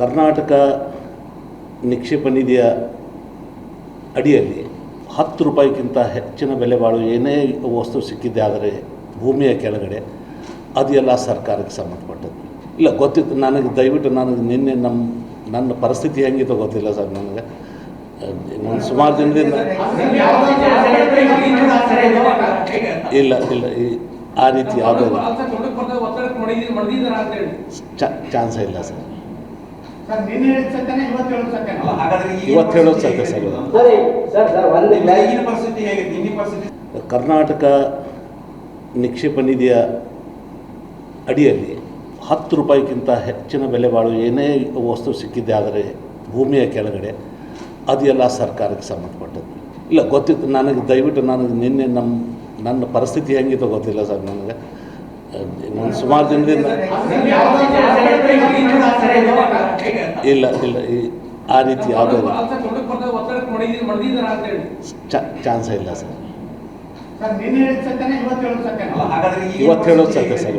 ಕರ್ನಾಟಕ ನಿಕ್ಷೇಪ ನಿಧಿಯ ಅಡಿಯಲ್ಲಿ 10 ರೂಪಾಯಿಗಿಂತ ಹೆಚ್ಚಿನ ಬೆಲೆ ಬಾಳುವ ಏನೇ ವಸ್ತು ಸಿಕ್ಕಿದ್ದೆ ಆದರೆ ಭೂಮಿಯ ಕೆಳಗಡೆ ಅದು ಎಲ್ಲ ಸರ್ಕಾರಕ್ಕೆ ಸಂಬಂಧಪಟ್ಟದ್ದು. ಇಲ್ಲ ಗೊತ್ತಿತ್ತು ನನಗೆ, ದಯವಿಟ್ಟು ನನಗೆ ನಿನ್ನೆ ನನ್ನ ಪರಿಸ್ಥಿತಿ ಹೆಂಗಿತ್ತು ಗೊತ್ತಿಲ್ಲ ಸರ್. ನನಗೆ ನಾನು ಸುಮಾರು ದಿನದಿಂದ ಇಲ್ಲ ಆ ರೀತಿ ಯಾವುದೂ ಚಾನ್ಸೇ ಇಲ್ಲ ಸರ್. ಇವತ್ತು ಹೇಳೋದು ಸತ್ಯ ಸರ್. ಕರ್ನಾಟಕ ನಿಕ್ಷೇಪ ನಿಧಿಯ ಅಡಿಯಲ್ಲಿ 10 ರೂಪಾಯಿಗಿಂತ ಹೆಚ್ಚಿನ ಬೆಲೆ ಬಾಳುವ ಏನೇ ವಸ್ತು ಸಿಕ್ಕಿದ್ದೆ ಆದರೆ ಭೂಮಿಯ ಕೆಳಗಡೆ ಅದು ಎಲ್ಲ ಸರ್ಕಾರಕ್ಕೆ ಸಂಬಂಧಪಟ್ಟದ್ದು. ಇಲ್ಲ ಗೊತ್ತಿತ್ತು ನನಗೆ, ದಯವಿಟ್ಟು ನನಗೆ ನಿನ್ನೆ ನನ್ನ ಪರಿಸ್ಥಿತಿ ಹೆಂಗಿತ್ತು ಗೊತ್ತಿಲ್ಲ ಸರ್. ನನಗೆ ನಾನು ಸುಮಾರು ದಿನದಿಂದ ಇಲ್ಲ ಆ ರೀತಿ ಯಾವುದೂ ಚಾನ್ಸೇ ಇಲ್ಲ ಸರ್. ಇವತ್ತು ಹೇಳೋದು ಸತ್ಯ ಸರ್.